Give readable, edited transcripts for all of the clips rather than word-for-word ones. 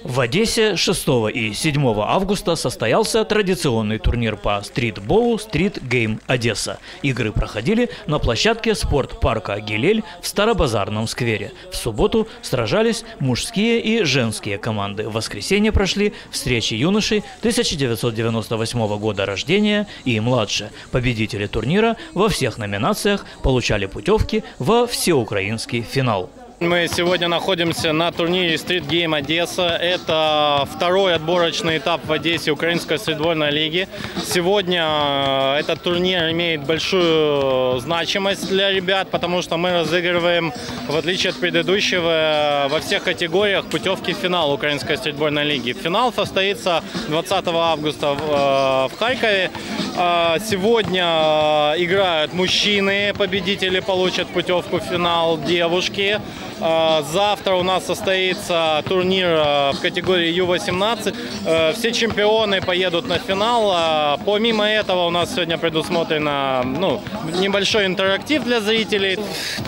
В Одессе 6 и 7 августа состоялся традиционный турнир по стритболу «Стрит Гейм Одесса». Игры проходили на площадке спортпарка «Гилель» в Старобазарном сквере. В субботу сражались мужские и женские команды. В воскресенье прошли встречи юношей 1998 года рождения и младше. Победители турнира во всех номинациях получали путевки во всеукраинский финал. Мы сегодня находимся на турнире Street Game Одесса. Это второй отборочный этап в Одессе Украинской стритбольной лиги. Сегодня этот турнир имеет большую значимость для ребят, потому что мы разыгрываем, в отличие от предыдущего, во всех категориях путевки в финал Украинской стритбольной лиги. Финал состоится 20 августа в Харькове. Сегодня играют мужчины, победители получат путевку в финал, девушки. Завтра у нас состоится турнир в категории Ю-18. Все чемпионы поедут на финал. Помимо этого у нас сегодня предусмотрено небольшой интерактив для зрителей.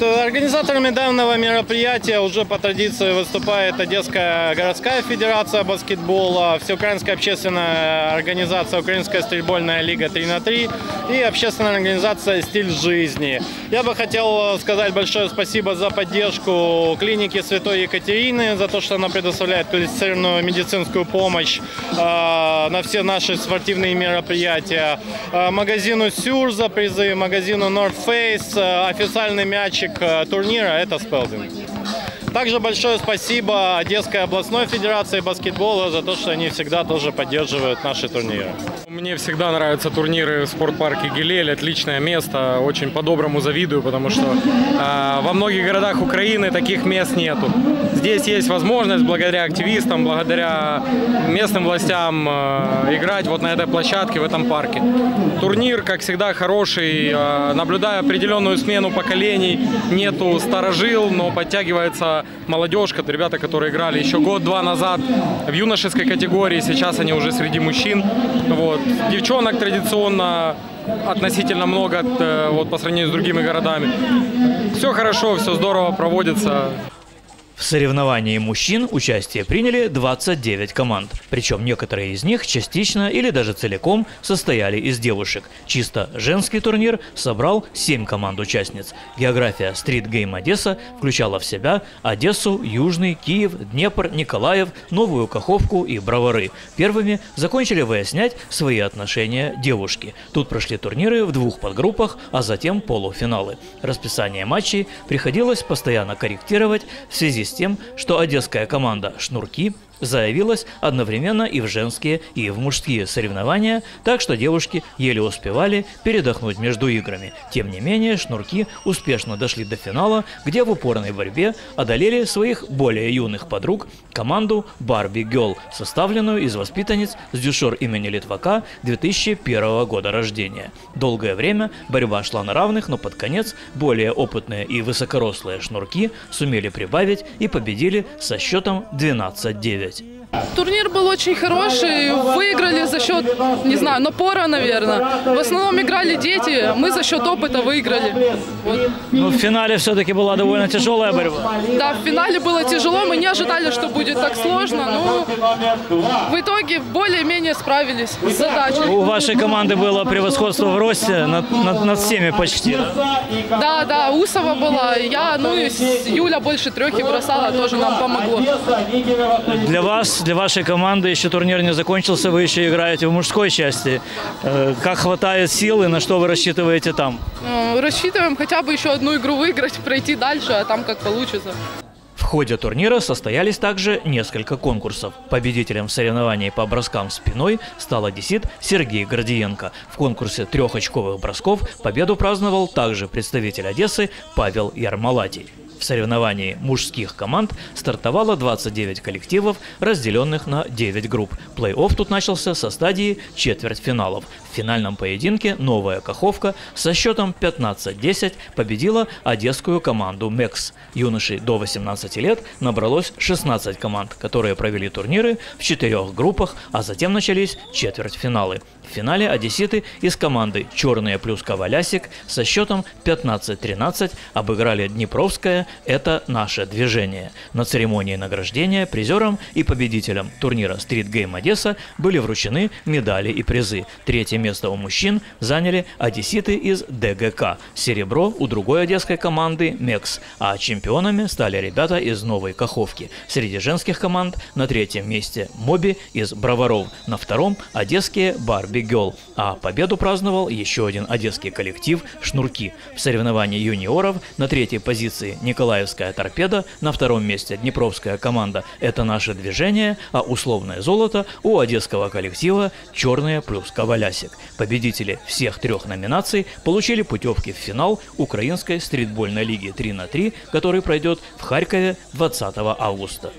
Организаторами данного мероприятия уже по традиции выступает Одесская городская федерация баскетбола, Всеукраинская общественная организация Украинская стритбольная лига 3х3 и общественная организация «Стиль жизни». Я бы хотел сказать большое спасибо за поддержку клиники Святой Екатерины, за то, что она предоставляет квалифицированную медицинскую помощь на все наши спортивные мероприятия. Магазину «Сюр» за призы, магазину North Face, официальный мячик турнира – это Спелдинг. Также большое спасибо Одесской областной федерации баскетбола за то, что они всегда тоже поддерживают наши турниры. Мне всегда нравятся турниры в спортпарке «Гилель». Отличное место. Очень по-доброму завидую, потому что во многих городах Украины таких мест нету. Здесь есть возможность благодаря активистам, благодаря местным властям играть вот на этой площадке, в этом парке. Турнир, как всегда, хороший. Наблюдаю определенную смену поколений. Нету старожил, но подтягивается молодежь, ребята, которые играли еще год-два назад в юношеской категории, сейчас они уже среди мужчин. Вот. Девчонок традиционно относительно много по сравнению с другими городами. Все хорошо, все здорово проводится. В соревновании мужчин участие приняли 29 команд. Причем некоторые из них частично или даже целиком состояли из девушек. Чисто женский турнир собрал 7 команд-участниц. География Street Game Одесса включала в себя Одессу, Южный, Киев, Днепр, Николаев, Новую Каховку и Бровары. Первыми закончили выяснять свои отношения девушки. Тут прошли турниры в 2 подгруппах, а затем полуфиналы. Расписание матчей приходилось постоянно корректировать в связи с тем, что одесская команда «Шнурки» заявилась одновременно и в женские, и в мужские соревнования, так что девушки еле успевали передохнуть между играми. Тем не менее, «Шнурки» успешно дошли до финала, где в упорной борьбе одолели своих более юных подруг, команду «Барби Гелл», составленную из воспитанниц с Дюшор имени Литвака 2001 года рождения. Долгое время борьба шла на равных, но под конец более опытные и высокорослые «Шнурки» сумели прибавить и победили со счетом 12-9. Турнир был очень хороший, выиграли за счет, не знаю, напора, наверное. В основном играли дети, мы за счет опыта выиграли. Вот. Но в финале все-таки была довольно тяжелая борьба. Да, в финале было тяжело, мы не ожидали, что будет так сложно, но в итоге более-менее справились с задачей. У вашей команды было превосходство в росте над всеми почти. Да, Усова была, я, и Юля больше 3 бросала, тоже нам помогло. Для вашей команды еще турнир не закончился, вы еще играете в мужской части. Как хватает сил и на что вы рассчитываете там? Рассчитываем хотя бы еще одну игру выиграть, пройти дальше, а там как получится. В ходе турнира состоялись также несколько конкурсов. Победителем соревнований по броскам спиной стал одессит Сергей Гордиенко. В конкурсе 3-очковых бросков победу праздновал также представитель Одессы Павел Ярмолатий. В соревновании мужских команд стартовало 29 коллективов, разделенных на 9 групп. Плей-офф тут начался со стадии четвертьфиналов. В финальном поединке Новая Каховка со счетом 15-10 победила одесскую команду «Мекс». Юношей до 18 лет набралось 16 команд, которые провели турниры в 4 группах, а затем начались четвертьфиналы. В финале одесситы из команды «Черные плюс Ковалясик» со счетом 15-13 обыграли Днепровское название «Это наше движение». На церемонии награждения призерам и победителям турнира Street Game Одесса были вручены медали и призы. Третье место у мужчин заняли одесситы из ДГК, серебро у другой одесской команды «Мекс», а чемпионами стали ребята из Новой Каховки. Среди женских команд на третьем месте «Моби» из Броваров, на втором – одесские «Барби Гелл», а победу праздновал еще один одесский коллектив «Шнурки». В соревновании юниоров на третьей позиции Николаевская «Торпеда», на втором месте днепровская команда «Это наше движение», а условное золото у одесского коллектива «Черные плюс Ковалясик». Победители всех трех номинаций получили путевки в финал Украинской стритбольной лиги 3х3, который пройдет в Харькове 20 августа.